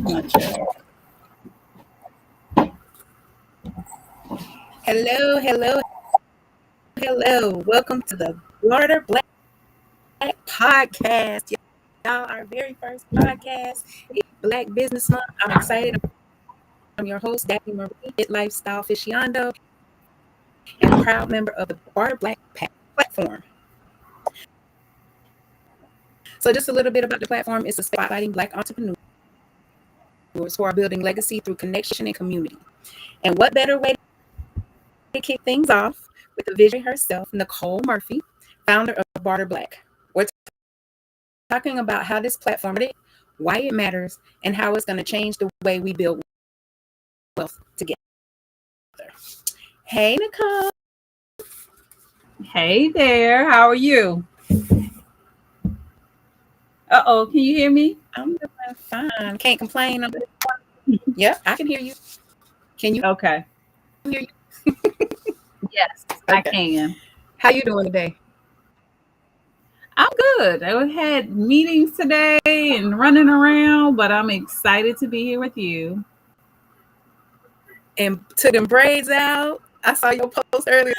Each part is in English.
Hello, hello, hello. Welcome to the Barter Black Podcast. Y'all, our very first podcast. It's Black Business Month. I'm excited. I'm your host, Daphne Marie, lifestyle aficionado, and proud member of the Barter Black platform. So just a little bit about the platform. It's a spotlighting Black entrepreneurs who are building legacy through connection and community. And what better way to kick things off with the visionary herself, Nicole Murphy, founder of Barter Black. We're talking about how this platform, why it matters, and how it's going to change the way we build wealth together. Hey, Nicole. Hey there. How are you? Uh-oh. Can you hear me? I'm doing fine. Can't complain. Yep, I can hear you. Can you? Okay. Hear you? Yes, okay. I can. How you doing today? I'm good. I had meetings today and running around, but I'm excited to be here with you. And took them braids out. I saw your post earlier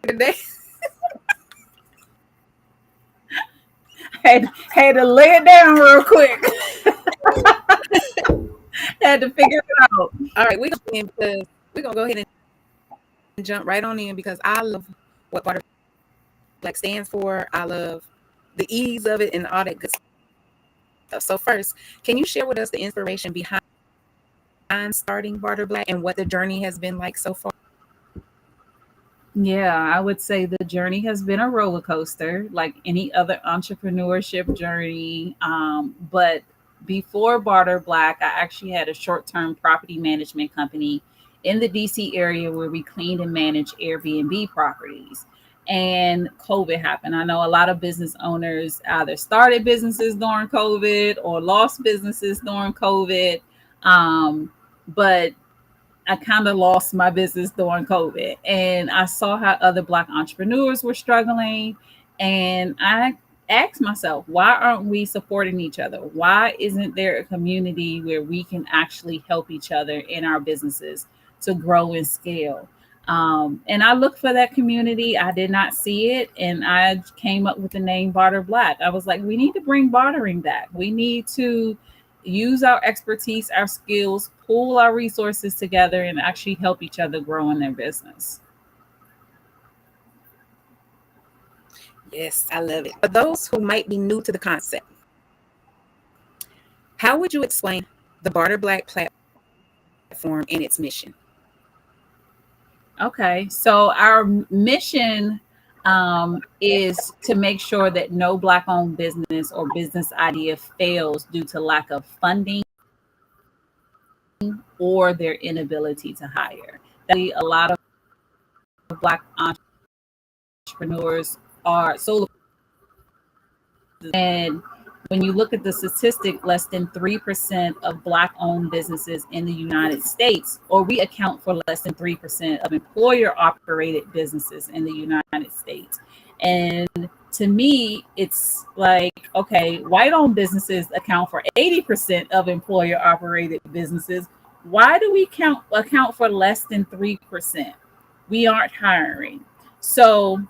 today. had to lay it down real quick. Had to figure it out. All right, we're gonna go ahead and jump right on in because I love what Barter Black stands for. I love the ease of it and all that good stuff. So first, can you share with us the inspiration behind starting Barter Black and what the journey has been like so far? Yeah, I would say the journey has been a roller coaster, like any other entrepreneurship journey. But before Barter Black, I actually had a short-term property management company in the DC area where we cleaned and managed Airbnb properties. And COVID happened. I know a lot of business owners either started businesses during COVID or lost businesses during COVID. But I kind of lost my business during COVID, and I saw how other Black entrepreneurs were struggling. And I asked myself, why aren't we supporting each other? Why isn't there a community where we can actually help each other in our businesses to grow and scale? And I looked for that community. I did not see it. And I came up with the name Barter Black. I was like, we need to bring bartering back. We need to use our expertise, our skills, pool our resources together, and actually help each other grow in their business. Yes, I love it. For those who might be new to the concept, how would you explain the Barter Black platform and its mission? Okay, so our mission is to make sure that no Black-owned business or business idea fails due to lack of funding or their inability to hire. A lot of Black entrepreneurs are solo, and when you look at the statistic, less than 3% of Black-owned businesses in the United States, or we account for less than 3% of employer-operated businesses in the United States. And to me, it's like, okay, white-owned businesses account for 80% of employer-operated businesses. Why do we account for less than 3%? We aren't hiring. So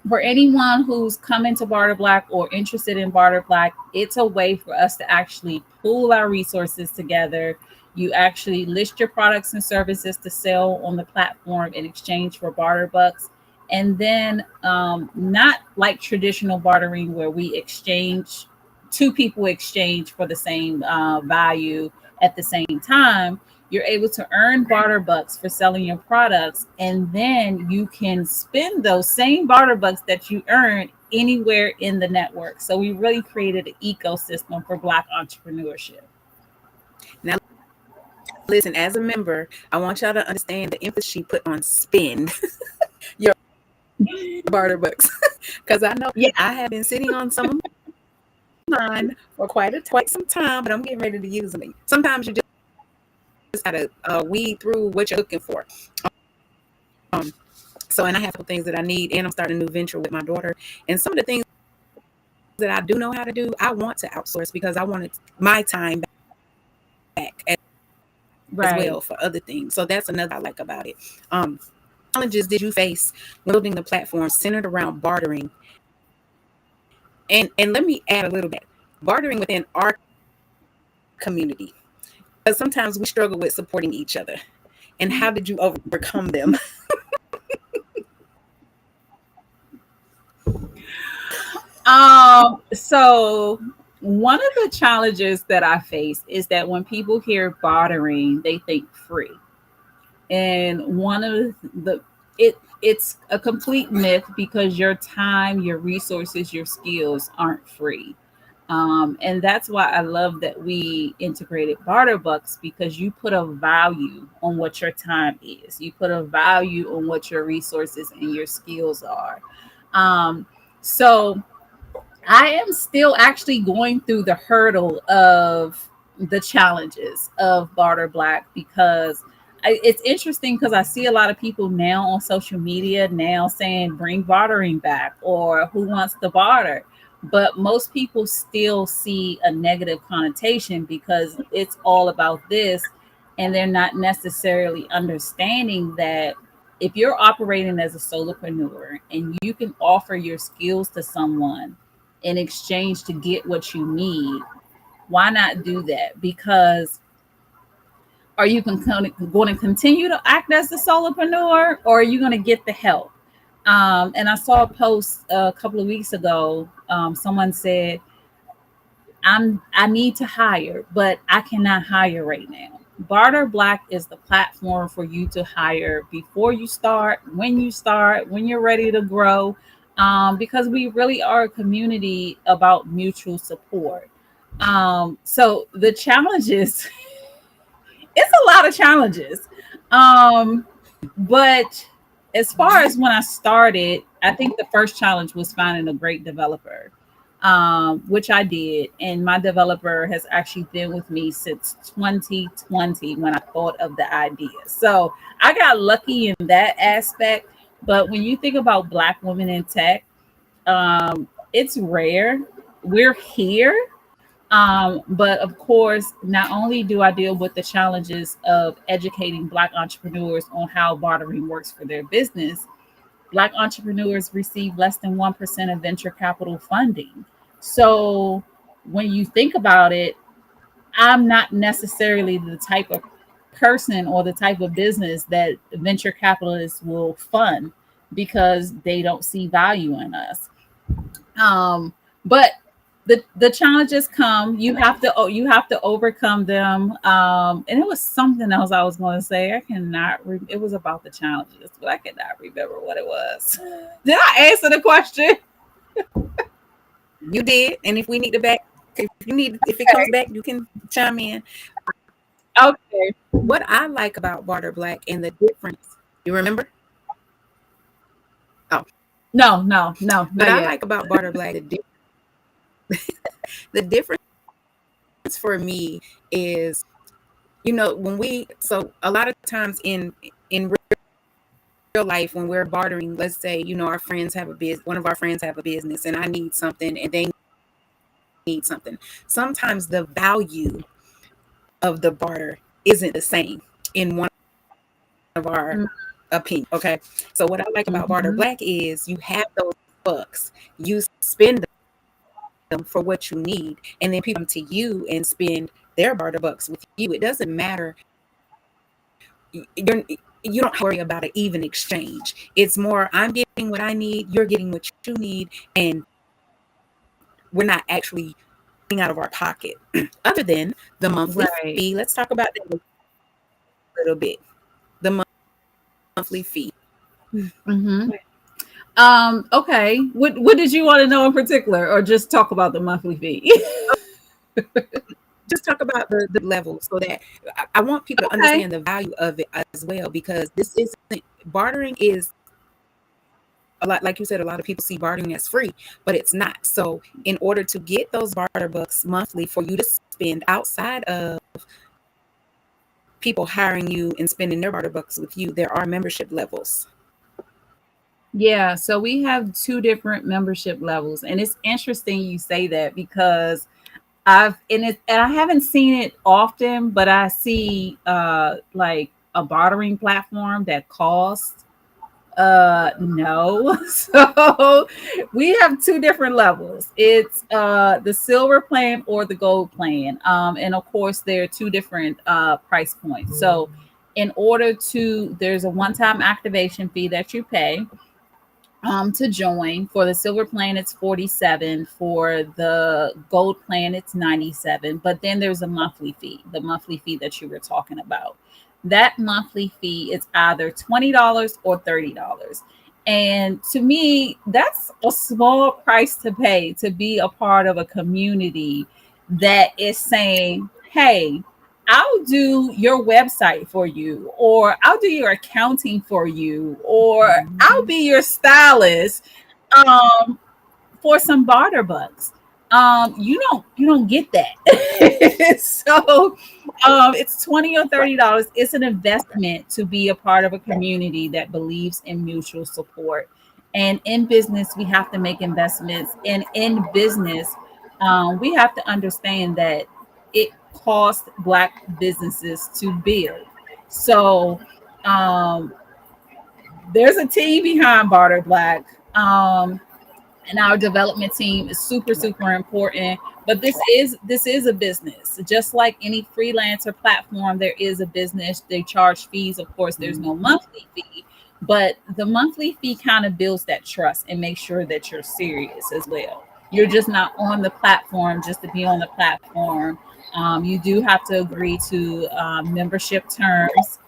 for anyone who's coming to Barter Black or interested in Barter Black, it's a way for us to actually pool our resources together. You actually list your products and services to sell on the platform in exchange for barter bucks. And then not like traditional bartering where two people exchange for the same value at the same time. You're able to earn barter bucks for selling your products, and then you can spend those same barter bucks that you earn anywhere in the network. So we really created an ecosystem for Black entrepreneurship. Now, listen, as a member, I want y'all to understand the emphasis she put on spend your barter bucks, because I know I have been sitting on some of mine for quite some time, but I'm getting ready to use them. Sometimes you just gotta weed through what you're looking for. So, and I have some things that I need, and I'm starting a new venture with my daughter. And some of the things that I do know how to do, I want to outsource because I wanted my time as Right. well for other things. So that's another I like about it. Challenges did you face when building the platform centered around bartering? And let me add a little bit, bartering within our community, because sometimes we struggle with supporting each other. And how did you overcome them? So one of the challenges that I face is that when people hear bartering, they think free. And one of it's a complete myth because your time, your resources, your skills aren't free. And that's why I love that we integrated Barter Bucks, because you put a value on what your time is. You put a value on what your resources and your skills are. So I am still actually going through the hurdle of the challenges of Barter Black, because it's interesting because I see a lot of people now on social media now saying bring bartering back or who wants to barter. But most people still see a negative connotation because it's all about this. And they're not necessarily understanding that if you're operating as a solopreneur and you can offer your skills to someone in exchange to get what you need, why not do that? Because are you going to continue to act as the solopreneur, or are you going to get the help? And I saw a post a couple of weeks ago. Someone said, I need to hire, but I cannot hire right now. Barter Black is the platform for you to hire before you start, when you're ready to grow, because we really are a community about mutual support. So the challenges, it's a lot of challenges. But as far as when I started, I think the first challenge was finding a great developer, which I did. And my developer has actually been with me since 2020 when I thought of the idea. So I got lucky in that aspect. But when you think about Black women in tech, it's rare. We're here. But of course, not only do I deal with the challenges of educating Black entrepreneurs on how bartering works for their business, Black entrepreneurs receive less than 1% of venture capital funding. So when you think about it, I'm not necessarily the type of person or the type of business that venture capitalists will fund because they don't see value in us. But the challenges come. You have to overcome them. And it was something else I was going to say. I cannot. It was about the challenges, but I cannot remember what it was. Did I answer the question? You did. And if we need to back, if it comes back, you can chime in. Okay. What I like about Barter Black and the difference, you remember? Oh, No, what I yet. like about Barter Black, the difference for me is, so a lot of times in real life when we're bartering, let's say, our friends have a business, one of our friends have a business and I need something and they need something. Sometimes the value of the barter isn't the same in one of our opinion. Okay. So what I like about Barter Black is you have those bucks, you spend them for what you need, and then people come to you and spend their barter bucks with you. It doesn't matter. You don't worry about an even exchange. It's more, I'm getting what I need, you're getting what you need, and we're not actually getting out of our pocket. Other than the monthly fee, let's talk about that a little bit. The monthly fee. Mm-hmm. Okay. What did you want to know in particular, or just talk about the monthly fee? Just talk about the level so that I want people to understand the value of it as well, because this isn't, bartering is a lot, like you said, a lot of people see bartering as free, but it's not. So in order to get those barter bucks monthly for you to spend outside of people hiring you and spending their barter bucks with you, there are membership levels. Yeah, so we have two different membership levels. And it's interesting you say that because And I haven't seen it often, but I see like a bartering platform that costs no. So we have two different levels. It's the silver plan or the gold plan. And of course there are two different price points. So in order to, there's a one-time activation fee that you pay to join. For the silver plan it's 47, for the gold plan it's 97, but then there's a monthly fee, the monthly fee that you were talking about. That monthly fee is either $20 or $30. And to me, that's a small price to pay to be a part of a community that is saying, hey, I'll do your website for you, or I'll do your accounting for you, or I'll be your stylist um, for some barter bucks. You don't get that. So it's 20 or $30. It's an investment to be a part of a community that believes in mutual support. And in business, we have to make investments. And in business, we have to understand that it costs Black businesses to build. So um, there's a team behind Barter Black. And our development team is super, super important. But this is a business. Just like any freelancer platform, there is a business. They charge fees. Of course, there's no monthly fee, but the monthly fee kind of builds that trust and makes sure that you're serious as well. You're just not on the platform just to be on the platform. You do have to agree to membership terms.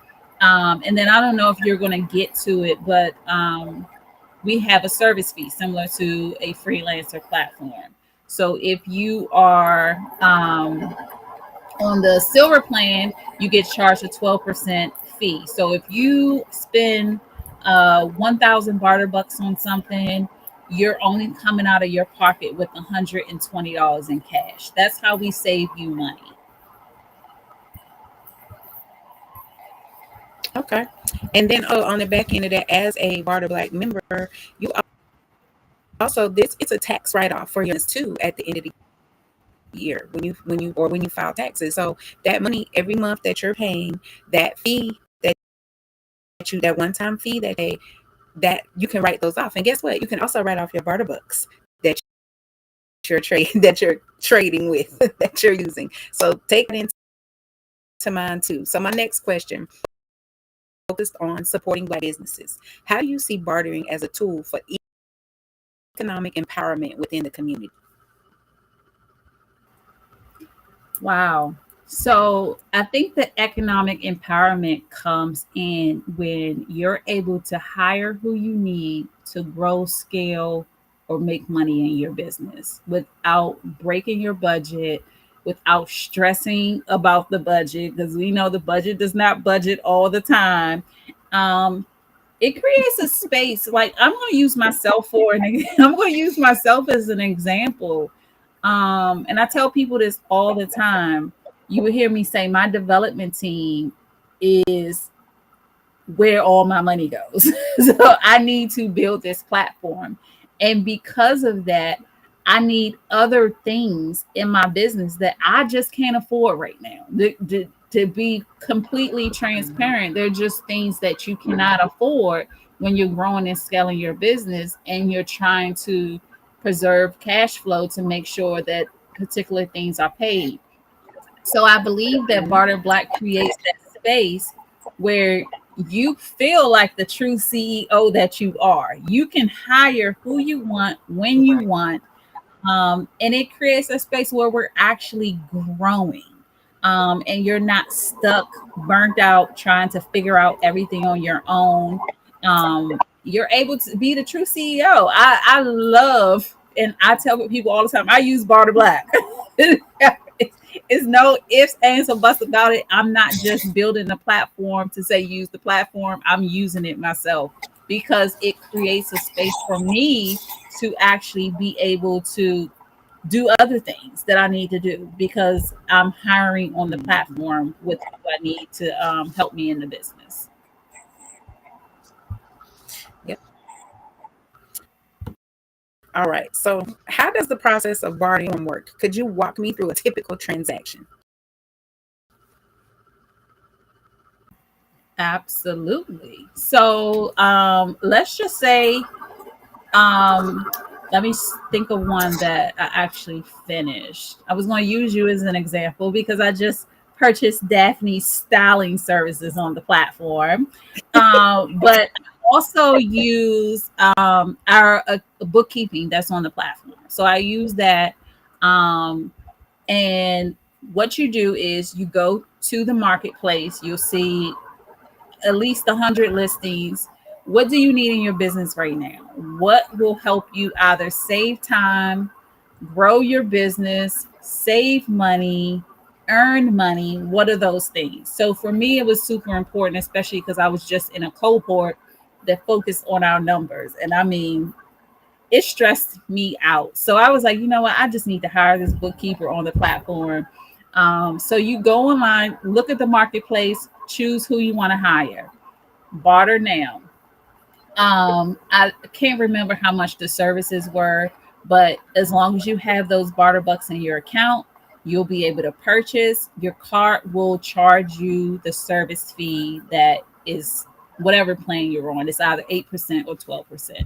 And then I don't know if you're going to get to it, but we have a service fee similar to a freelancer platform. So if you are on the silver plan, you get charged a 12% fee. So if you spend 1,000 barter bucks on something, you're only coming out of your pocket with $120 in cash. That's how we save you money. Okay. And then on the back end of that, as a Barter Black member, you also, this it's a tax write-off for yours too at the end of the year when you file taxes. So that money every month that you're paying, that fee that one-time fee that you can write those off. And guess what? You can also write off your barter bucks that that you're trading with, that you're using. So take it into mind too. So my next question focused on supporting Black businesses. How do you see bartering as a tool for economic empowerment within the community? Wow. So I think the economic empowerment comes in when you're able to hire who you need to grow, scale, or make money in your business without breaking your budget, without stressing about the budget, because we know the budget does not budget all the time. Um, it creates a space. Like I'm going to use myself I'm going to use myself as an example. And I tell people this all the time. You will hear me say my development team is where all my money goes. So I need to build this platform. And because of that, I need other things in my business that I just can't afford right now. To be completely transparent, they're just things that you cannot afford when you're growing and scaling your business and you're trying to preserve cash flow to make sure that particular things are paid. So I believe that Barter Black creates that space where you feel like the true CEO that you are. You can hire who you want when you want, and it creates a space where we're actually growing. And you're not stuck, burnt out, trying to figure out everything on your own. You're able to be the true CEO. I love, and I tell people all the time, I use Barter Black. It's no ifs, ands, or buts about it. I'm not just building a platform to say use the platform. I'm using it myself because it creates a space for me to actually be able to do other things that I need to do because I'm hiring on the platform with who I need to help me in the business. Yep. All right. So, how does the process of bartering work? Could you walk me through a typical transaction? Absolutely. So let's just say, um, let me think of one that I actually finished. I was going to use you as an example because I just purchased Daphne's styling services on the platform. But I also use our bookkeeping that's on the platform. So I use that. Um, and what you do is you go to the marketplace, you'll see at least 100 listings. What do you need in your business right now? What will help you either save time, grow your business, save money, earn money? What are those things? So for me, it was super important, especially because I was just in a cohort that focused on our numbers. And I mean, it stressed me out. So I was like, you know what? I just need to hire this bookkeeper on the platform. So you go online, look at the marketplace, choose who you want to hire, barter now. I can't remember how much the services were, but as long as you have those barter bucks in your account, you'll be able to purchase. Your card will charge you the service fee that is whatever plan you're on. It's either 8% or 12%.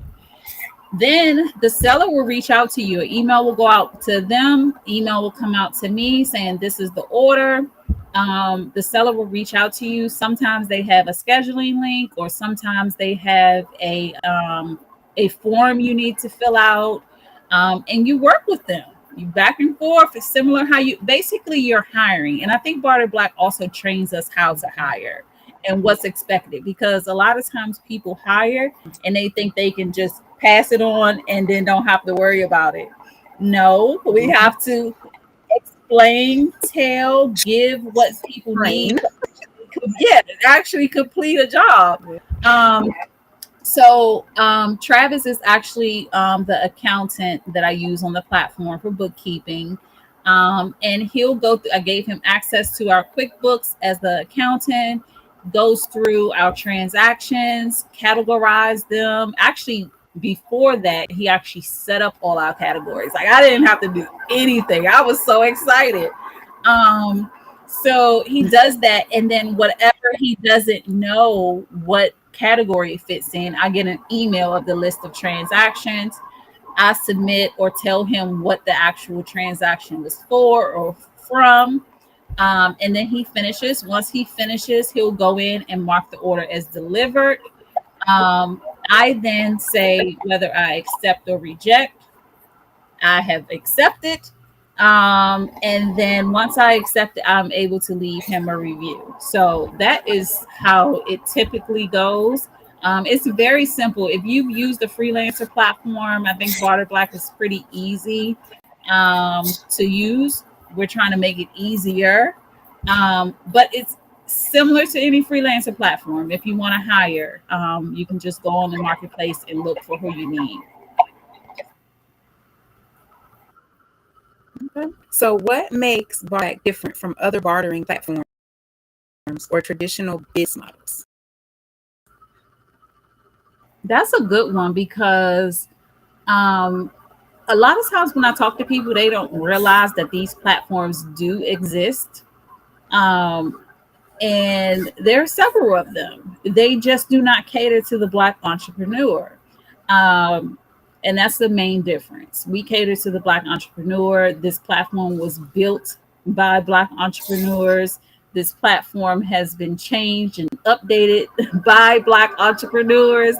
Then the seller will reach out to you. An email will go out to them. Email will come out to me saying this is the order. The seller will reach out to you. Sometimes they have a scheduling link, or sometimes they have a form you need to fill out, and you work with them. You back and forth. It's similar how you basically you're hiring. And I think Barter Black also trains us how to hire and what's expected, because a lot of times people hire and they think they can just pass it on and then don't have to worry about it. No, we have to explain, tell, give what people need. Train. Yeah, actually complete a job. Um, Travis is actually the accountant that I use on the platform for bookkeeping. And he'll go through, I gave him access to our QuickBooks as the accountant, goes through our transactions, categorize them. Actually, before that, he actually set up all our categories. Like I didn't have to do anything. I was so excited. Um, so he does that, and then whatever he doesn't know what category it fits in, I get an email of the list of transactions. I submit or tell him what the actual transaction was for or from. And then he finishes. Once he finishes, he'll go in and mark the order as delivered. I then say whether I accept or reject. I have accepted. And then once I accept it, I'm able to leave him a review. So that is how it typically goes. It's very simple. If you've used the freelancer platform, I think Barter Black is pretty easy to use. We're trying to make it easier, but it's similar to any freelancer platform. If you want to hire, you can just go on the marketplace and look for who you need. So, what makes Barter different from other bartering platforms or traditional biz models? That's a good one because a lot of times when I talk to people, they don't realize that these platforms do exist. Um, and there are several of them. They just do not cater to the Black entrepreneur. Um, and that's the main difference. We cater to the Black entrepreneur. This platform was built by Black entrepreneurs. This platform has been changed and updated by Black entrepreneurs,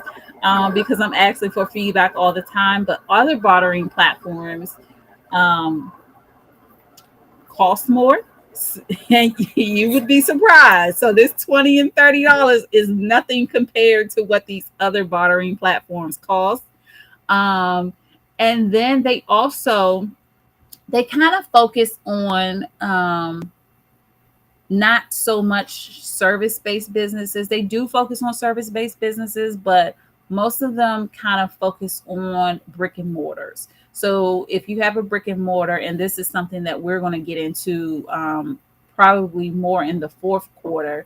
because I'm asking for feedback all the time. But other bartering platforms um, cost more, and you would be surprised. So this $20 and $30 is nothing compared to what these other bartering platforms cost. Um, and then they kind of focus on not so much service-based businesses. They do focus on service-based businesses, but most of them kind of focus on brick and mortars. So if you have a brick and mortar, and this is something that we're going to get into probably more in the fourth quarter,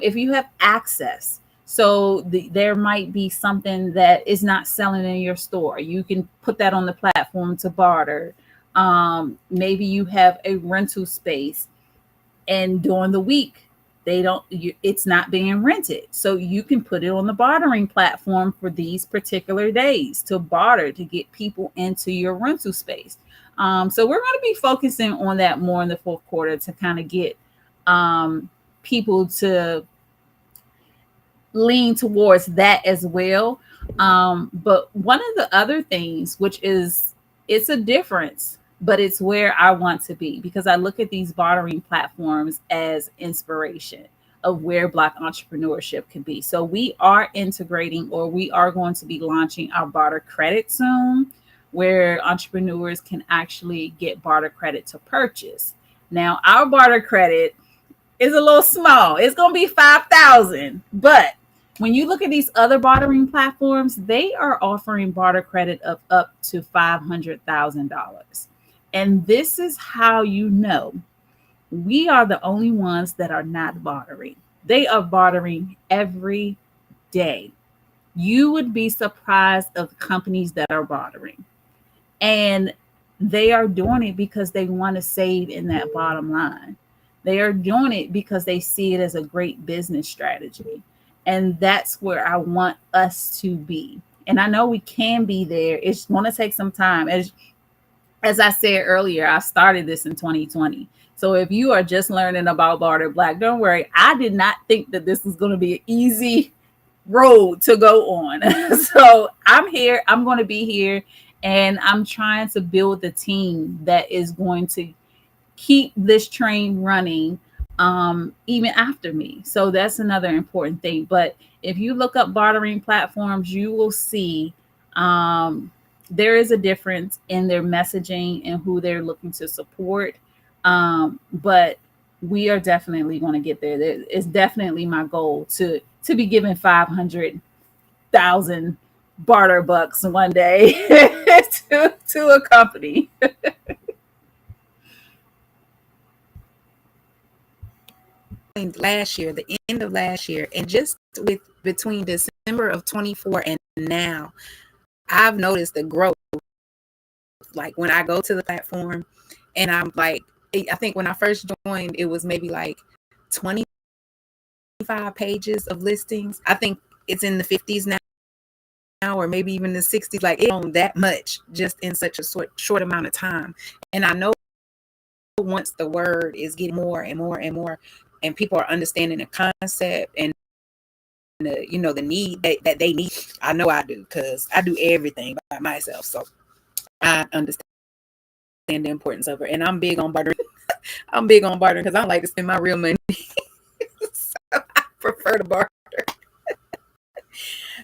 if you have access. So there might be something that is not selling in your store. You can put that on the platform to barter. Maybe you have a rental space, and during the week it's not being rented, so you can put it on the bartering platform for these particular days to barter to get people into your rental space. So we're going to be focusing on that more in the fourth quarter to kind of get people to lean towards that as well. But one of the other things, which is, it's a difference, but it's where I want to be, because I look at these bartering platforms as inspiration of where Black entrepreneurship can be. So we are integrating, or we are going to be launching our barter credit soon, where entrepreneurs can actually get barter credit to purchase. Now, our barter credit is a little small. It's going to be $5,000, but when you look at these other bartering platforms, they are offering barter credit of up to $500,000. And this is how you know we are the only ones that are not bartering. They are bartering every day. You would be surprised of companies that are bartering. And they are doing it because they want to save in that bottom line. They are doing it because they see it as a great business strategy. And that's where I want us to be. And I know we can be there. It's going to take some time. As I said earlier, I started this in 2020. So if you are just learning about Barter Black, don't worry. I did not think that this was going to be an easy road to go on. So I'm here. I'm going to be here. And I'm trying to build the team that is going to keep this train running even after me. So that's another important thing. But if you look up bartering platforms, you will see there is a difference in their messaging and who they're looking to support. But we are definitely going to get there. It's definitely my goal to be given 500,000 barter bucks one day to a company. Last year, the end of last year, and just with between December of 24 and now, I've noticed the growth. Like when I go to the platform and I'm like, I think when I first joined, it was maybe like 25 pages of listings. I think it's in the 50s now, or maybe even the 60s. Like, it's on that much just in such a short amount of time. And I know once the word is getting more and more and more, and people are understanding the concept and the need that they need. I know I do, because I do everything by myself. So I understand the importance of it. And I'm big on bartering. I'm big on bartering because I don't like to spend my real money. So I prefer to barter.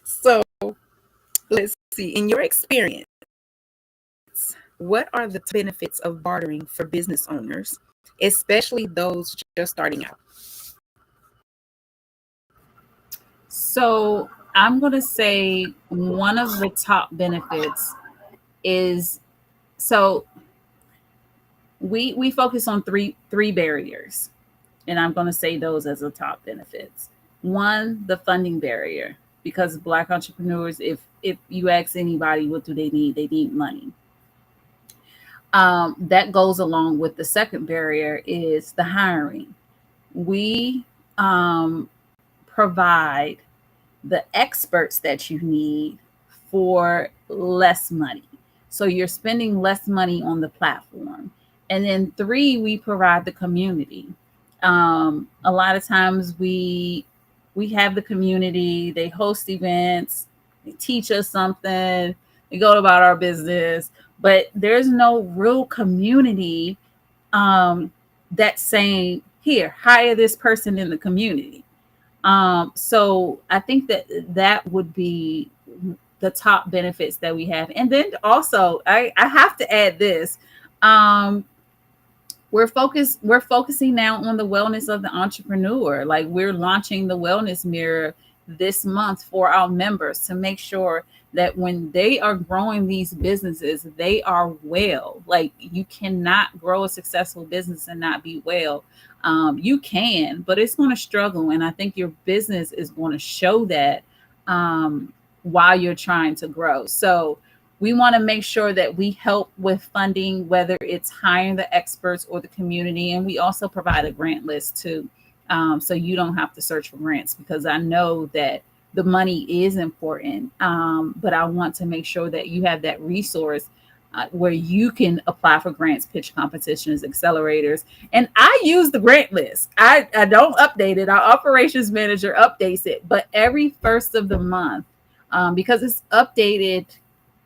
So let's see. In your experience, what are the benefits of bartering for business owners, especially those just starting out? So I'm going to say one of the top benefits is, so we focus on three barriers, and I'm going to say those as the top benefits. One, the funding barrier, because Black entrepreneurs, if you ask anybody what do they need money. That goes along with the second barrier is the hiring. We provide the experts that you need for less money. So you're spending less money on the platform. And then 3, we provide the community. A lot of times we have the community, they host events, they teach us something, they go about our business, but there's no real community that's saying, here, hire this person in the community. So I think that would be the top benefits that we have. And then also, I have to add this. We're focusing now on the wellness of the entrepreneur. Like, we're launching the Wellness Mirror this month for our members to make sure that when they are growing these businesses, they are well. Like, you cannot grow a successful business and not be well. You can, but it's going to struggle. And I think your business is going to show that while you're trying to grow. So we want to make sure that we help with funding, whether it's hiring the experts or the community. And we also provide a grant list too. So you don't have to search for grants, because I know that the money is important. But I want to make sure that you have that resource where you can apply for grants, pitch competitions, accelerators. And I use the grant list. I don't update it. Our operations manager updates it, but every first of the month, because it's updated,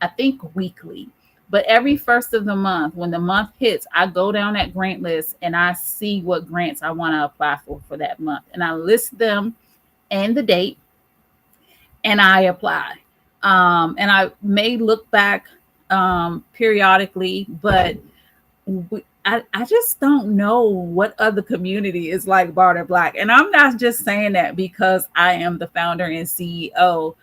I think weekly. But every first of the month, when the month hits, I go down that grant list and I see what grants I want to apply for that month. And I list them and the date, and I apply. And I may look back periodically, but I just don't know what other community is like Barter Black. And I'm not just saying that because I am the founder and CEO.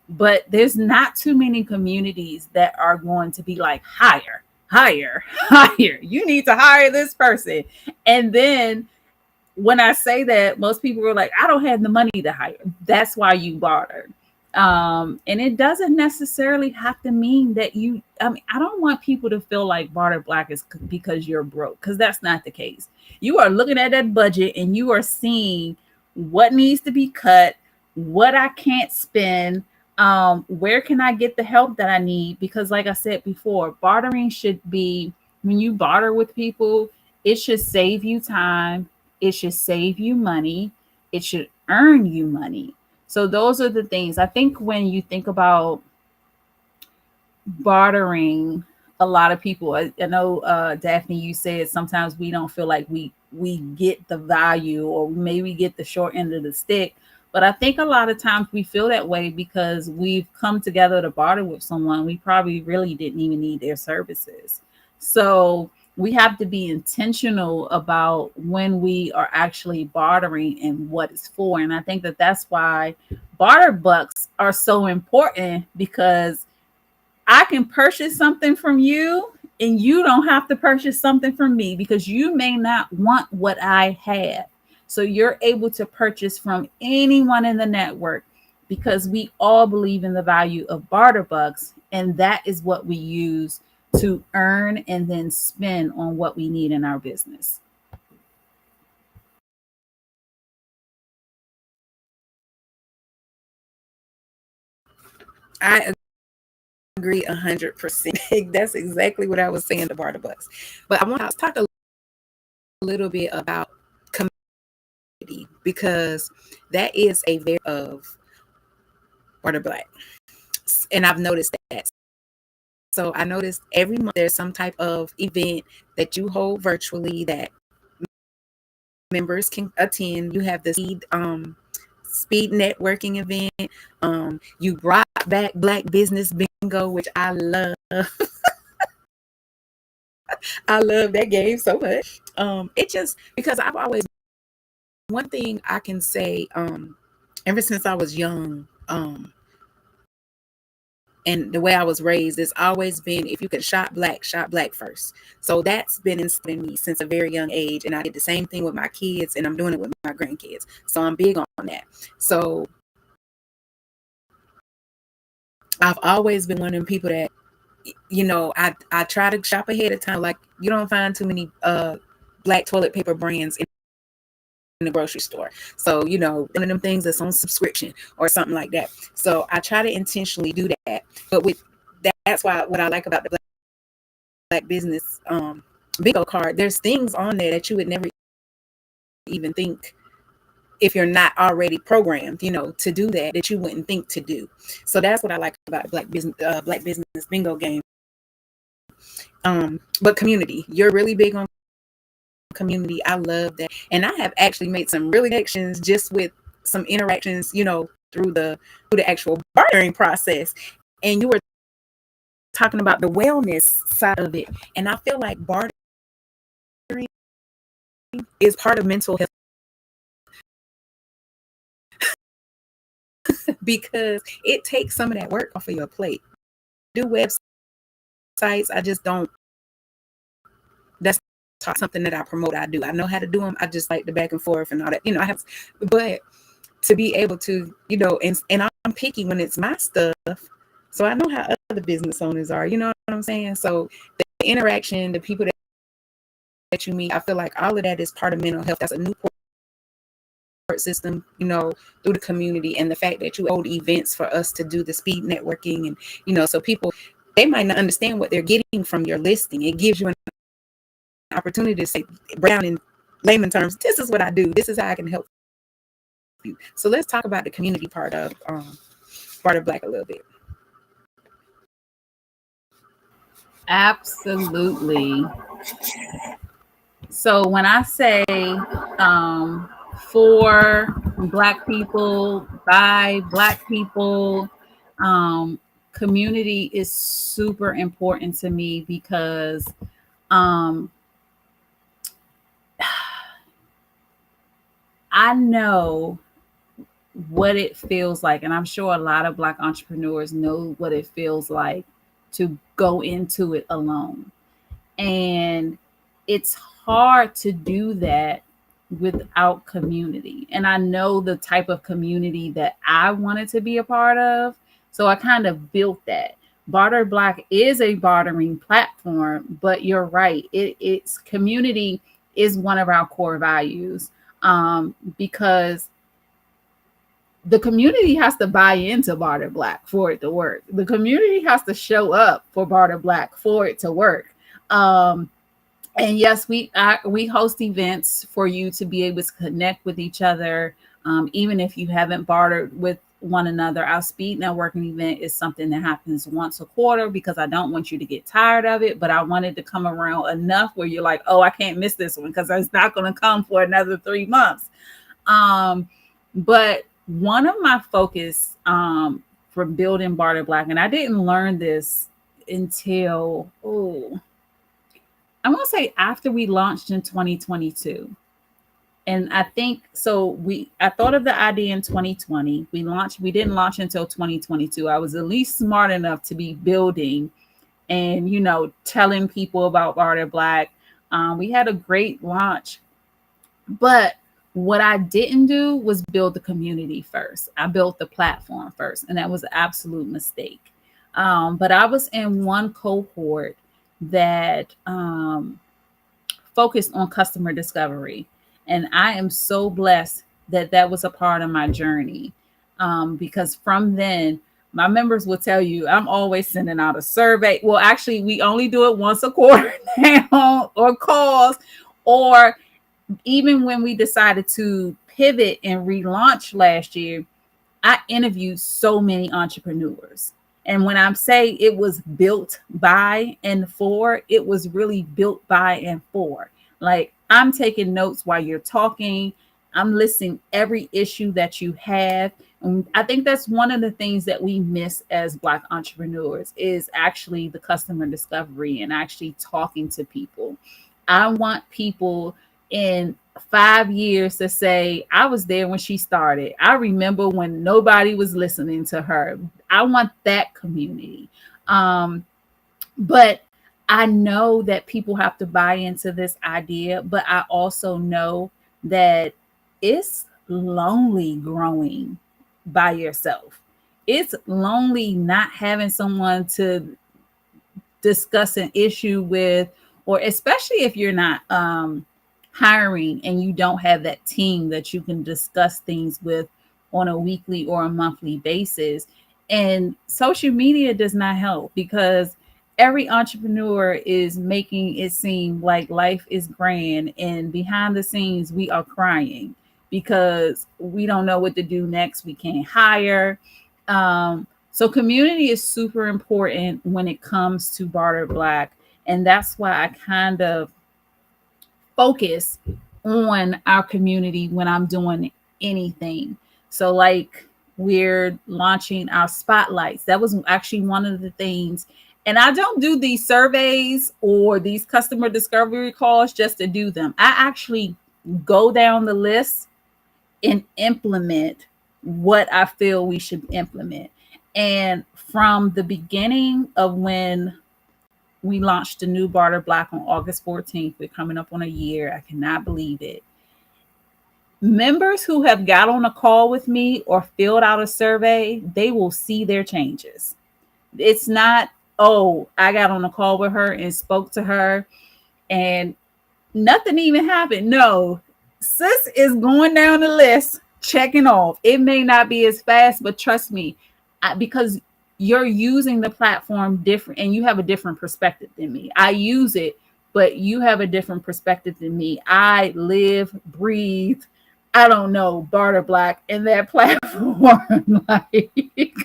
But there's not too many communities that are going to be like, hire. You need to hire this person. And then when I say that, most people are like, I don't have the money to hire. That's why you barter. And it doesn't necessarily have to mean that I don't want people to feel like Barter Black is because you're broke, because that's not the case. You are looking at that budget and you are seeing what needs to be cut, what I can't spend, where can I get the help that I need? Because like I said before, bartering should be, when you barter with people, it should save you time. It should save you money. It should earn you money. So those are the things. I think when you think about bartering, a lot of people, I know, Daphne, you said sometimes we don't feel like we get the value, or maybe get the short end of the stick. But I think a lot of times we feel that way because we've come together to barter with someone. We probably really didn't even need their services. So we have to be intentional about when we are actually bartering and what it's for. And I think that that's why barter bucks are so important, because I can purchase something from you and you don't have to purchase something from me, because you may not want what I have. So you're able to purchase from anyone in the network, because we all believe in the value of barter bucks. And that is what we use to earn and then spend on what we need in our business. I agree 100%. That's exactly what I was saying to Barter Bucks. But I want to talk a little bit about community, because that is a very of Barter Black. And I've noticed that. So I noticed every month there's some type of event that you hold virtually that members can attend. You have the speed networking event. You brought back Black Business Bingo, which I love. I love that game so much. It just, because I've always, one thing I can say, ever since I was young, and the way I was raised, it's always been, if you could shop black first. So that's been instilled in me since a very young age. And I did the same thing with my kids, and I'm doing it with my grandkids. So I'm big on that. So I've always been one of them people that, I try to shop ahead of time. Like, you don't find too many black toilet paper brands in the grocery store. So, one of them things that's on subscription or something like that. So I try to intentionally do that. But that's why what I like about the Black Business bingo card, there's things on there that you would never even think, if you're not already programmed, to do that you wouldn't think to do. So that's what I like about the Black Business bingo game. But community, you're really big on community. I love that. And I have actually made some really connections just with some interactions, through the actual bartering process. And you were talking about the wellness side of it. And I feel like bartering is part of mental health, because it takes some of that work off of your plate. Do websites, I just don't, that's taught something that I promote, I do. I know how to do them. I just like the back and forth and all that, I have, but to be able to, and I'm picky when it's my stuff. So I know how other business owners are, you know what I'm saying? So the interaction, the people that you meet, I feel like all of that is part of mental health. That's a new system, through the community, and the fact that you hold events for us to do the speed networking, and so people, they might not understand what they're getting from your listing. It gives you an opportunity to say, Brown, in layman terms, this is what I do, this is how I can help you. So let's talk about the community part of Barter Black a little bit. Absolutely. So when I say for Black people, by Black people, community is super important to me because I know what it feels like, and I'm sure a lot of Black entrepreneurs know what it feels like to go into it alone. And it's hard to do that without community. And I know the type of community that I wanted to be a part of. So I kind of built that. Barter Black is a bartering platform, but you're right. It's community is one of our core values, because the community has to buy into Barter Black for it to work. The community has to show up for Barter Black for it to work. And yes, we host events for you to be able to connect with each other, even if you haven't bartered with one another. Our speed networking event is something that happens once a quarter because I don't want you to get tired of it, but I wanted to come around enough where you're like, oh, I can't miss this one because it's not going to come for another 3 months. But one of my focus for building Barter Black, and I didn't learn this until, I'm going to say after we launched in 2022. And I think, so I thought of the idea in 2020. We didn't launch until 2022. I was at least smart enough to be building and, telling people about Barter Black. We had a great launch, but what I didn't do was build the community first. I built the platform first, and that was an absolute mistake. But I was in one cohort that focused on customer discovery. And I am so blessed that that was a part of my journey, because from then, my members will tell you I'm always sending out a survey. Well, actually, we only do it once a quarter now, or calls, or even when we decided to pivot and relaunch last year, I interviewed so many entrepreneurs. And when I say it was built by and for, it was really built by and for. Like, I'm taking notes while you're talking. I'm listing every issue that you have. And I think that's one of the things that we miss as Black entrepreneurs is actually the customer discovery and actually talking to people. I want people in 5 years to say, I was there when she started. I remember when nobody was listening to her. I want that community. But I know that people have to buy into this idea, but I also know that it's lonely growing by yourself. It's lonely not having someone to discuss an issue with, or especially if you're not hiring and you don't have that team that you can discuss things with on a weekly or a monthly basis. And social media does not help because every entrepreneur is making it seem like life is grand, and behind the scenes we are crying because we don't know what to do next. We can't hire. So community is super important when it comes to Barter Black. And that's why I kind of focus on our community when I'm doing anything. So like we're launching our spotlights. That was actually one of the things. And I don't do these surveys or these customer discovery calls just to do them. I actually go down the list and implement what I feel we should implement. And from the beginning of when We launched the new Barter Black on August 14th. We're coming up on a year. I cannot believe it. Members who have got on a call with me or filled out a survey, they will see their changes. It's not, oh, I got on a call with her and spoke to her and nothing even happened. No, sis is going down the list, checking off. It may not be as fast, but trust me, because you're using the platform different and you have a different perspective than me. I use it, but you have a different perspective than me. I live, breathe, I don't know, Barter Black in that platform. Like,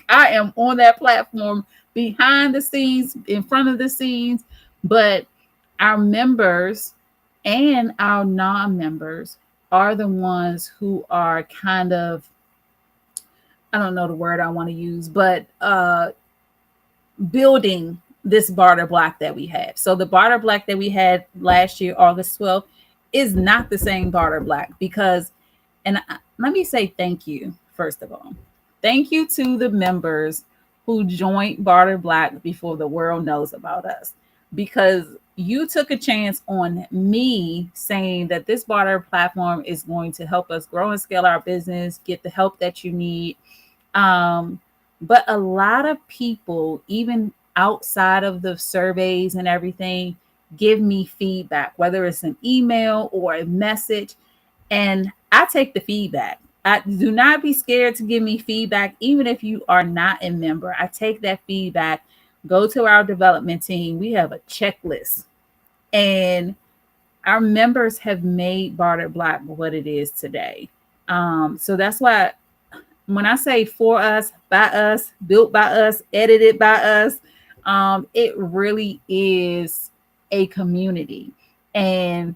I am on that platform behind the scenes, in front of the scenes, but our members and our non-members are the ones who are kind of, I don't know the word I want to use, but building this Barter Black that we have. So the Barter Black that we had last year, August 12th, is not the same Barter Black because, and let me say thank you, first of all. Thank you to the members who joined Barter Black before the world knows about us, because you took a chance on me saying that this barter platform is going to help us grow and scale our business, get the help that you need. But a lot of people, even outside of the surveys and everything, give me feedback, whether it's an email or a message, and I take the feedback. Do not be scared to give me feedback, even if you are not a member. I take that feedback, go to our development team. We have a checklist, and our members have made Barter Black what it is today. So that's why when I say for us, by us, built by us, edited by us, it really is a community. And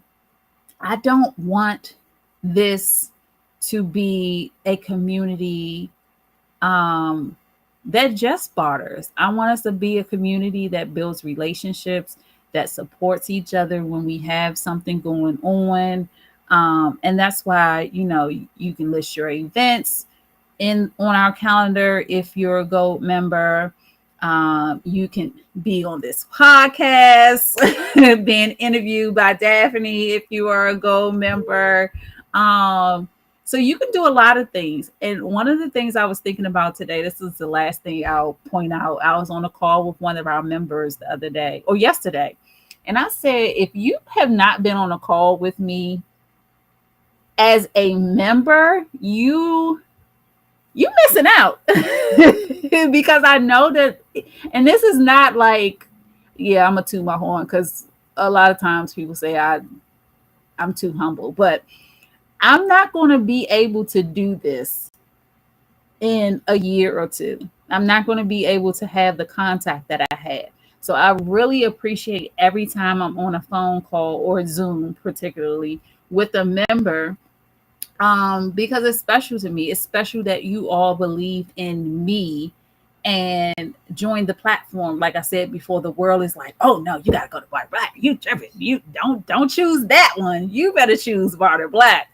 I don't want this to be a community that just barters. I want us to be a community that builds relationships, that supports each other when we have something going on. And that's why, you can list your events on our calendar. If you're a Gold member, you can be on this podcast, being interviewed by Daphne if you are a Gold member. So you can do a lot of things. And one of the things I was thinking about today, this is the last thing I'll point out. I was on a call with one of our members the other day or yesterday. And I said, if you have not been on a call with me as a member, you're missing out. Because I know that, and this is not like, I'm gonna toot my horn, because a lot of times people say I'm too humble, but I'm not going to be able to do this in a year or two. I'm not going to be able to have the contact that I had. So I really appreciate every time I'm on a phone call or Zoom, particularly with a member, because it's special to me. It's special that you all believe in me and join the platform. Like I said before, the world is like, oh no, you gotta go to Barter Black. You don't choose that one. You better choose Barter Black.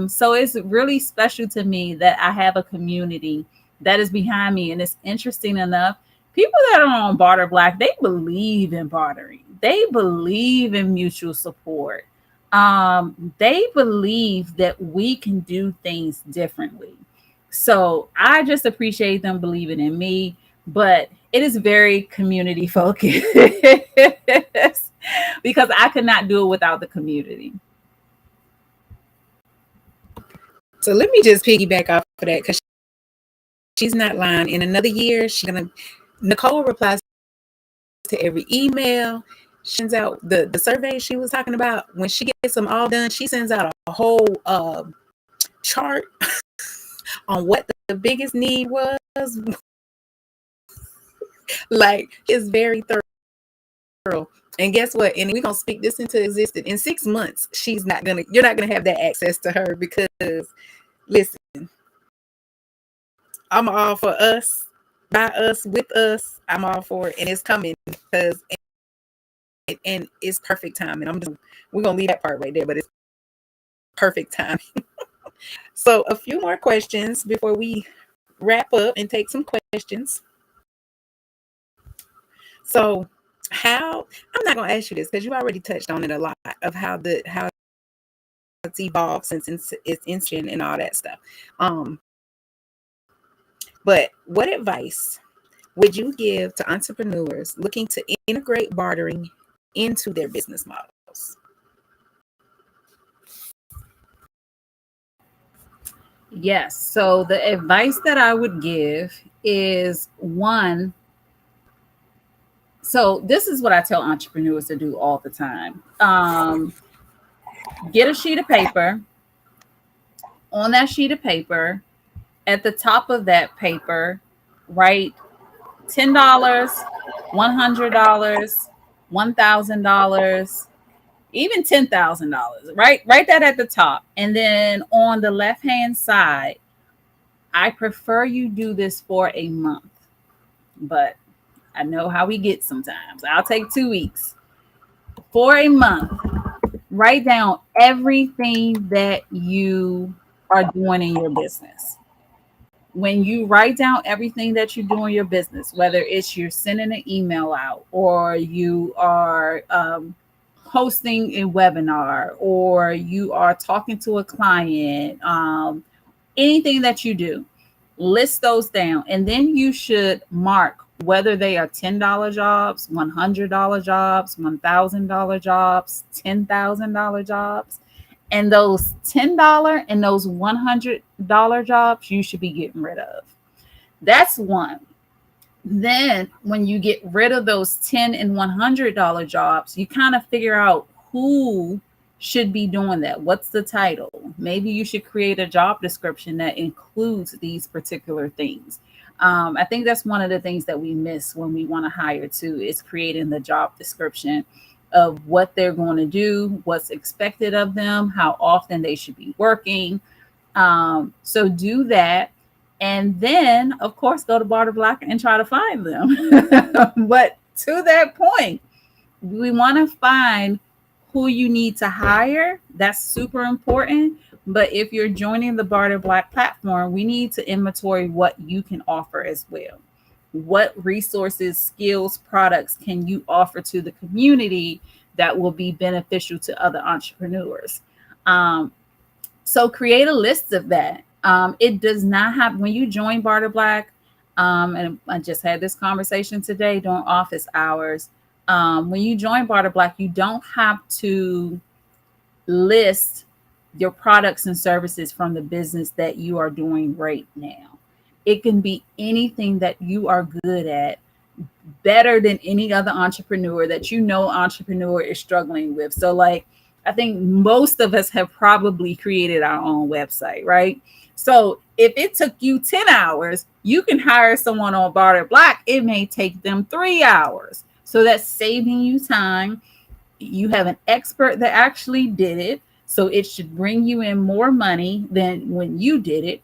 So it's really special to me that I have a community that is behind me. And it's interesting enough, people that are on Barter Black, they believe in bartering. They believe in mutual support. They believe that we can do things differently. So I just appreciate them believing in me, but it is very community focused because I could not do it without the community. So let me just piggyback off of that, because she's not lying. In another year, Nicole replies to every email. She sends out the survey she was talking about. When she gets them all done, she sends out a whole chart on what the biggest need was. Like, it's very thorough. And guess what? And we're gonna speak this into existence. In 6 months, you're not gonna have that access to her, because listen, I'm all for us, by us, with us. I'm all for it, and it's coming, because and it's perfect timing. We're gonna leave that part right there, but it's perfect timing. So a few more questions before we wrap up and take some questions. So how, I'm not going to ask you this because you already touched on it a lot of how it's evolved since its inception and all that stuff. But what advice would you give to entrepreneurs looking to integrate bartering into their business models? Yes. So the advice that I would give is one. So this is what I tell entrepreneurs to do all the time. Get a sheet of paper. On that sheet of paper, at the top of that paper, write $10, $100, $1,000, even $10,000. Right, write that at the top, and then on the left-hand side, I prefer you do this for a month, but I know how we get sometimes. I'll take 2 weeks. For a month, write down everything that you are doing in your business. When you write down everything that you do in your business, whether it's you're sending an email out or you are hosting a webinar or you are talking to a client, anything that you do, list those down. And then you should mark whether they are $10 jobs, $100 jobs, $1,000 jobs, $10,000 jobs. And those $10 and those $100 jobs you should be getting rid of. That's one. Then when you get rid of those $10 and $100 jobs, you kind of figure out who should be doing that. What's the title? Maybe you should create a job description that includes these particular things. I think that's one of the things that we miss when we want to hire too, is creating the job description of what they're going to do, what's expected of them, how often they should be working. So do that. And then, of course, go to Barter Black and try to find them. But to that point, we want to find who you need to hire. That's super important. But if you're joining the Barter Black platform, we need to inventory what you can offer as well. What resources, skills, products can you offer to the community that will be beneficial to other entrepreneurs? So create a list of that. It does not have, when you join Barter Black, and I just had this conversation today during office hours. When you join Barter Black, you don't have to list your products and services from the business that you are doing right now. It can be anything that you are good at, better than any other entrepreneur that entrepreneur is struggling with. So like, I think most of us have probably created our own website, right? So if it took you 10 hours, you can hire someone on Barter Black. It may take them 3 hours. So that's saving you time. You have an expert that actually did it. So it should bring you in more money than when you did it.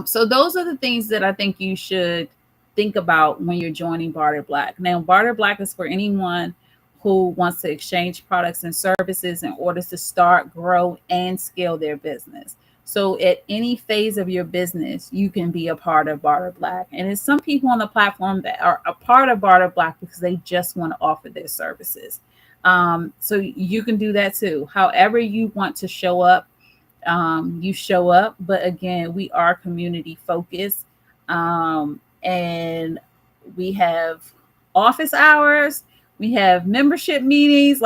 So those are the things that I think you should think about when you're joining Barter Black. Now, Barter Black is for anyone who wants to exchange products and services in order to start, grow, and scale their business. So at any phase of your business, you can be a part of Barter Black. And there's some people on the platform that are a part of Barter Black because they just want to offer their services. So you can do that too. However you want to show up, you show up. But again, we are community focused. And we have office hours. We have membership meetings.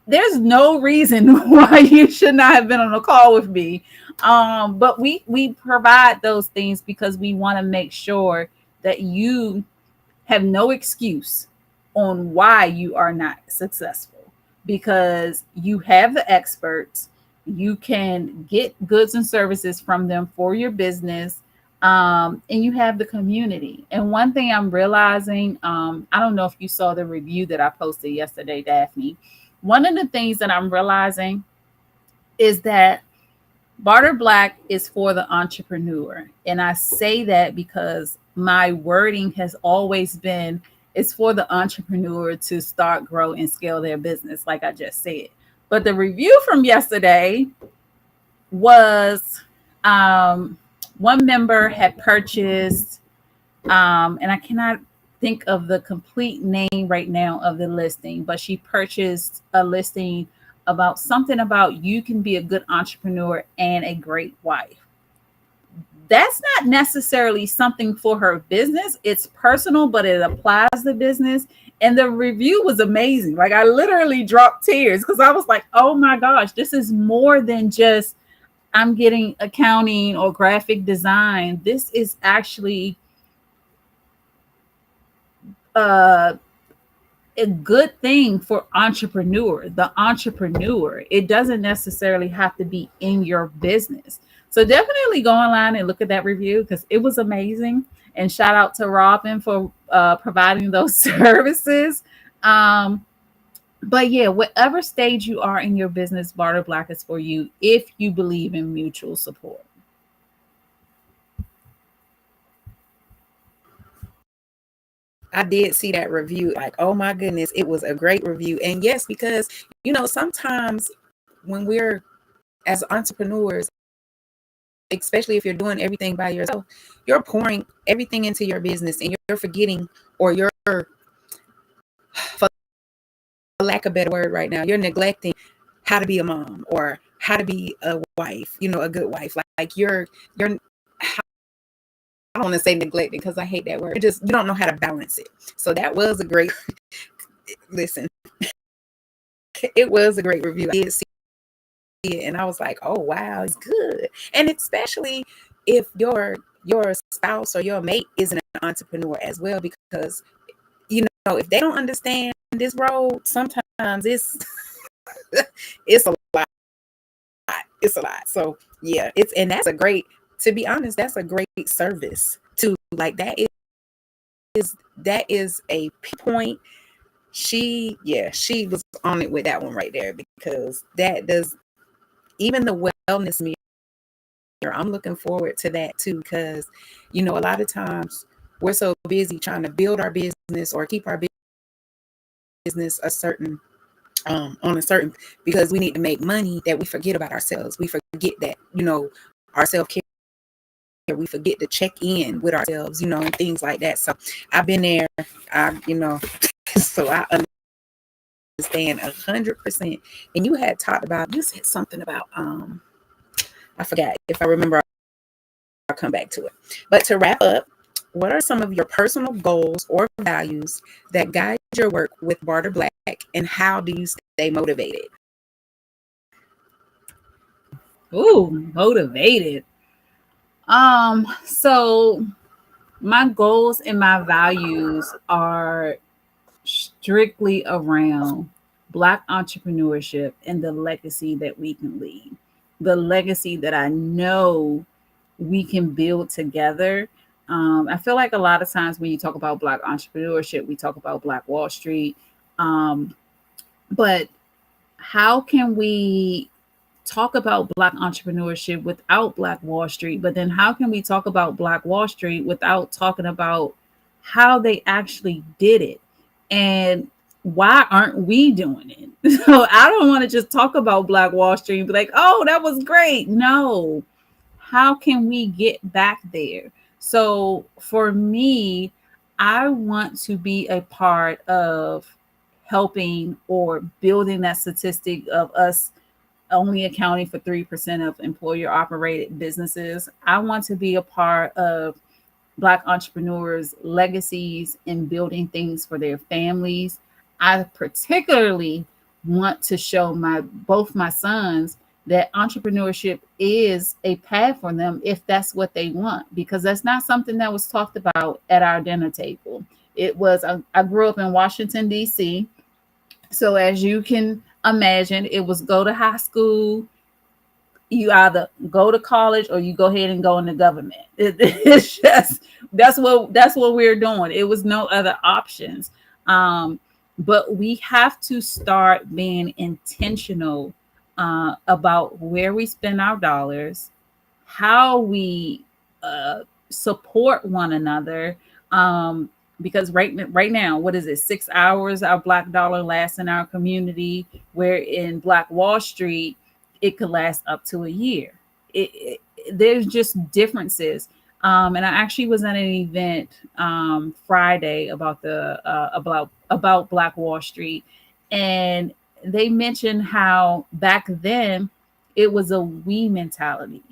There's no reason why you should not have been on a call with me. But we provide those things because we want to make sure that you have no excuse on why you are not successful, because you have the experts. You can get goods and services from them for your business. And you have the community. And one thing I'm realizing, I don't know if you saw the review that I posted yesterday, Daphne. One of the things that I'm realizing is that Barter Black is for the entrepreneur. And I say that because my wording has always been, it's for the entrepreneur to start, grow, and scale their business, like I just said. But the review from yesterday was one member had purchased, and I cannot think of the complete name right now of the listing, but she purchased a listing about something about you can be a good entrepreneur and a great wife. That's not necessarily something for her business. It's personal, but it applies to business. And the review was amazing. Like, I literally dropped tears because I was like, oh my gosh, this is more than just I'm getting accounting or graphic design. This is actually a good thing for the entrepreneur. It doesn't necessarily have to be in your business. So definitely go online and look at that review because it was amazing. And shout out to Robin for providing those services. But yeah, whatever stage you are in your business, Barter Black is for you if you believe in mutual support. I did see that review. Like, oh my goodness, it was a great review. And yes, because, sometimes when we're as entrepreneurs, especially if you're doing everything by yourself, you're pouring everything into your business and you're forgetting, or you're, for lack of a better word right now, you're neglecting how to be a mom or how to be a wife, a good wife. Like you're I don't want to say neglecting because I hate that word. You don't know how to balance it. So that was a great listen. It was a great review. I did see it and I was like, oh wow, it's good. And especially if your spouse or your mate isn't an entrepreneur as well, because if they don't understand this road, sometimes it's it's a lot. It's a lot. So yeah, that's a great, to be honest, that's a great service too. Like that is a point. She was on it with that one right there, because that does, even the wellness mirror, I'm looking forward to that too, because a lot of times we're so busy trying to build our business or keep our business a certain on a certain, because we need to make money, that we forget about ourselves. We forget that our self-care, we forget to check in with ourselves, and things like that. So I've been there. So I understand 100%. And you said something about I forgot. If I remember, I'll come back to it. But to wrap up, what are some of your personal goals or values that guide your work with Barter Black, and how do you stay motivated? Ooh, motivated. So my goals and my values are strictly around Black entrepreneurship and the legacy that we can leave, the legacy that I know we can build together. I feel like a lot of times when you talk about Black entrepreneurship, we talk about Black Wall Street. But how can we talk about Black entrepreneurship without Black Wall Street? But then how can we talk about Black Wall Street without talking about how they actually did it? And why aren't we doing it? So I don't want to just talk about Black Wall Street and be like, oh, that was great. No. How can we get back there? So for me, I want to be a part of helping or building that statistic of us only accounting for 3% of employer operated businesses. I want to be a part of Black entrepreneurs' legacies in building things for their families. I particularly want to show both my sons that entrepreneurship is a path for them if that's what they want, because that's not something that was talked about at our dinner table. It was, I grew up in Washington, D.C. So as you can imagine, it was go to high school, you either go to college or you go ahead and go into government. It's just that's what we're doing. It was no other options. But we have to start being intentional about where we spend our dollars, how we support one another. Because right now, what is it? 6 hours our Black dollar lasts in our community, where in Black Wall Street, it could last up to a year. There's just differences. And I actually was at an event Friday about about Black Wall Street, and they mentioned how back then it was a we mentality.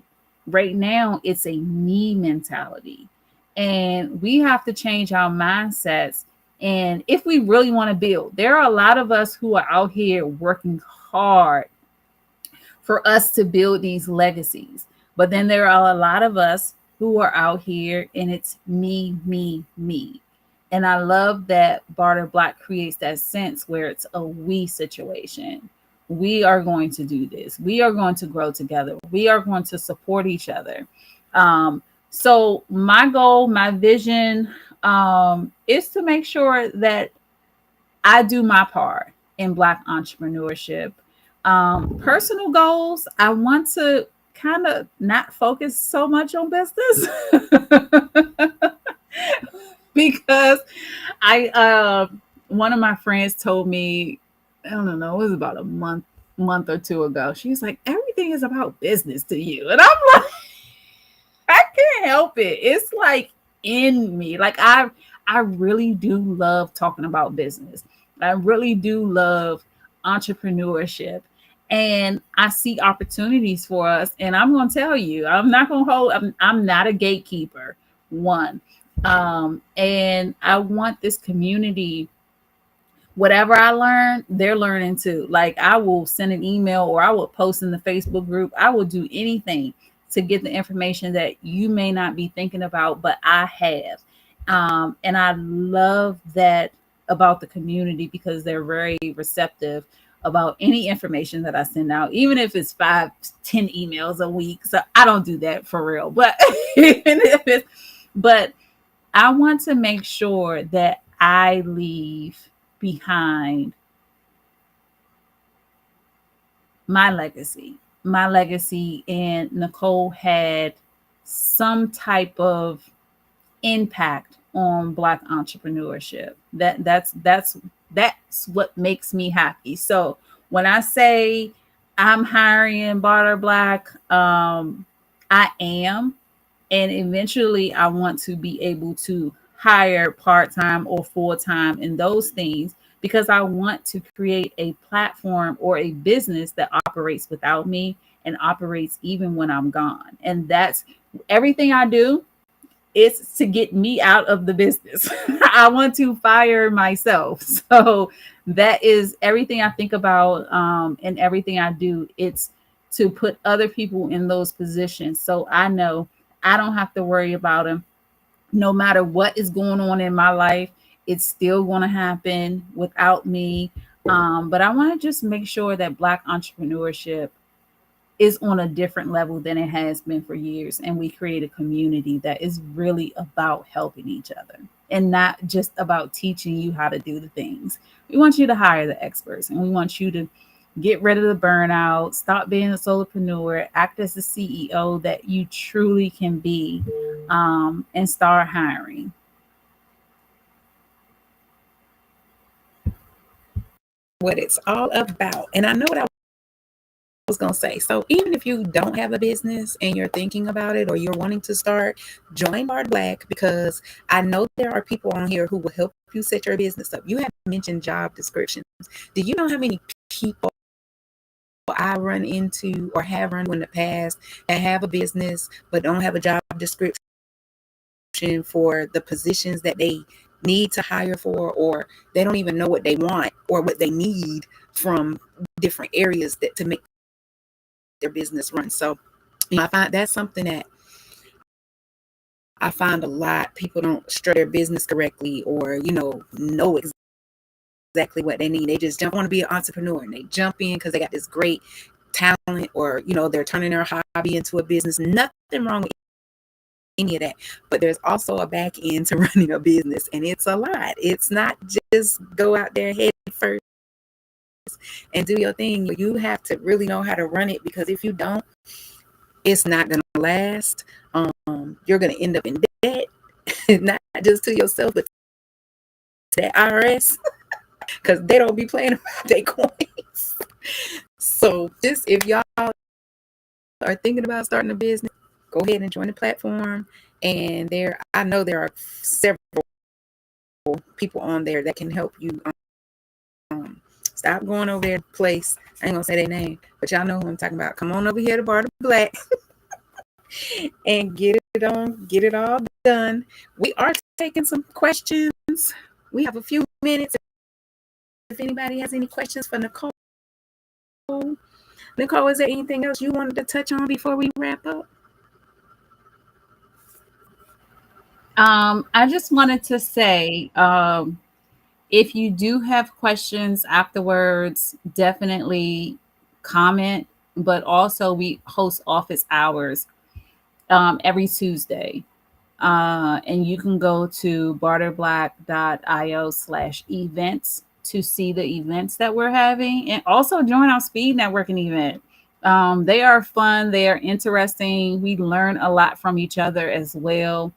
Right now, it's a me mentality, and we have to change our mindsets. And if we really want to build, there are a lot of us who are out here working hard for us to build these legacies. But then there are a lot of us who are out here and it's me, me, me. And I love that Barter Black creates that sense where it's a we situation. We are going to do this. We are going to grow together. We are going to support each other. So my goal, my vision is to make sure that I do my part in Black entrepreneurship. Personal goals, I want to kind of not focus so much on business because one of my friends told me, I don't know, it was about a month or two ago. She's like, everything is about business to you. And I'm like, I can't help it. It's like in me. Like I really do love talking about business. I really do love entrepreneurship. And I see opportunities for us. And I'm going to tell you, I'm not going to I'm not a gatekeeper, one. And I want this community, whatever I learn, they're learning too. Like I will send an email or I will post in the Facebook group. I will do anything to get the information that you may not be thinking about, but I have. And I love that about the community because they're very receptive about any information that I send out, even if it's 5-10 emails a week. So I don't do that for real, but but I want to make sure that I leave behind my legacy. And Nicole had some type of impact on Black entrepreneurship. That's what makes me happy. So when I say I'm hiring Barter Black, I am, and eventually I want to be able to hire part-time or full-time in those things because I want to create a platform or a business that operates without me and operates even when I'm gone. And that's everything I do. It's to get me out of the business. I want to fire myself. So that is everything I think about, and everything I do. It's to put other people in those positions. So I know I don't have to worry about them. No matter what is going on in my life, it's still going to happen without me. But I want to just make sure that Black entrepreneurship is on a different level than it has been for years. And we create a community that is really about helping each other and not just about teaching you how to do the things. We want you to hire the experts and we want you to get rid of the burnout, stop being a solopreneur, act as the CEO that you truly can be, and start hiring. What it's all about. And I know what I was going to say. So even if you don't have a business and you're thinking about it or you're wanting to start, join Barter Black because I know there are people on here who will help you set your business up. You have mentioned job descriptions. Do you know how many people I run into or have run in the past that have a business but don't have a job description for the positions that they need to hire for, or they don't even know what they want or what they need from different areas that to make their business run. So I find that's something that I find a lot. People don't structure their business correctly or, know exactly what they need. They just don't want to be an entrepreneur and they jump in because they got this great talent or, they're turning their hobby into a business. Nothing wrong with any of that. But there's also a back end to running a business and it's a lot. It's not just go out there head first and do your thing. You have to really know how to run it because if you don't, it's not going to last. You're going to end up in debt, not just to yourself, but to that IRS because they don't be playing about their coins. So just if y'all are thinking about starting a business, go ahead and join the platform. And I know there are several people on there that can help you. Stop going over their place. I ain't gonna say their name, but y'all know who I'm talking about. Come on over here to Barter Black and get it all done. We are taking some questions. We have a few minutes. If anybody has any questions for Nicole, is there anything else you wanted to touch on before we wrap up? I just wanted to say, if you do have questions afterwards, definitely comment. But also, we host office hours every Tuesday. And you can go to barterblack.io/events to see the events that we're having, and also join our speed networking event. They are fun. They are interesting. We learn a lot from each other as well,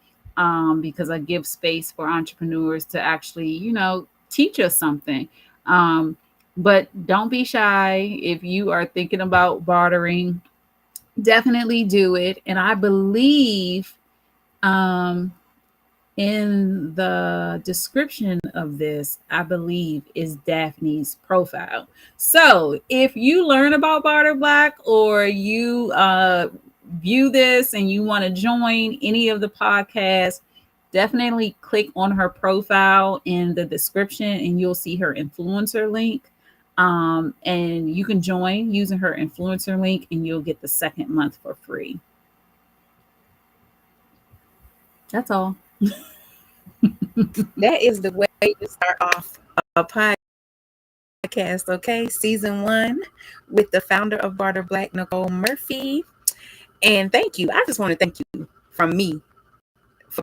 because I give space for entrepreneurs to actually, teach us something. But don't be shy. If you are thinking about bartering, definitely do it. And I believe in the description of this, I believe, is Daphne's profile. So if you learn about Barter Black, or you view this and you want to join any of the podcasts, definitely click on her profile in the description and you'll see her influencer link. And you can join using her influencer link and you'll get the second month for free. That's all. That is the way to start off a podcast, okay? Season 1 with the founder of Barter Black, Nicole Murphy. And thank you. I just want to thank you from me for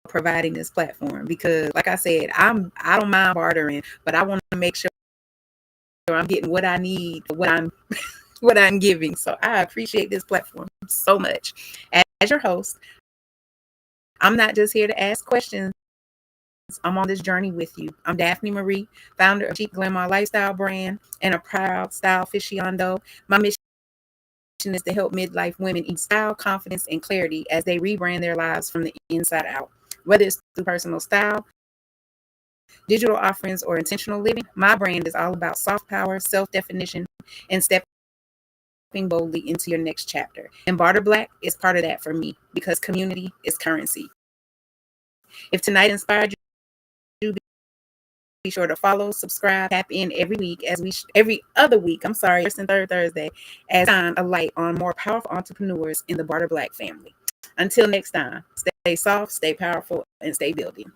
providing this platform, because like I said, I don't mind bartering, but I want to make sure I'm getting what I need for what I'm giving. So I appreciate this platform so much. As your host, I'm not just here to ask questions. I'm on this journey with you. I'm Daphne Marie, founder of Chic Glamma lifestyle brand and a proud style aficionado. My mission is to help midlife women in style, confidence, and clarity as they rebrand their lives from the inside out. Whether it's through personal style, digital offerings, or intentional living, my brand is all about soft power, self-definition, and stepping boldly into your next chapter. And Barter Black is part of that for me, because community is currency. If tonight inspired you, be sure to follow, subscribe, tap in every other week, first and third Thursday, as shine a light on more powerful entrepreneurs in the Barter Black family. Until next time, stay soft, stay powerful, and stay building.